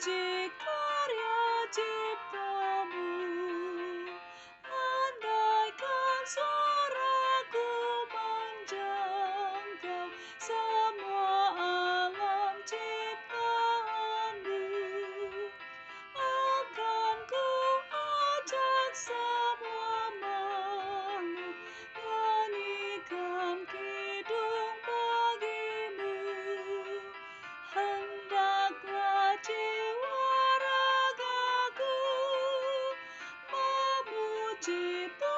memuji karya ciptamu. Andaikan suaraku menjangkau semua alam ciptaanmu, akan ku ajak semua makhluk nyanyikan kidung bagimu. Hendaklah jiwa ragaku memuji Tuhan.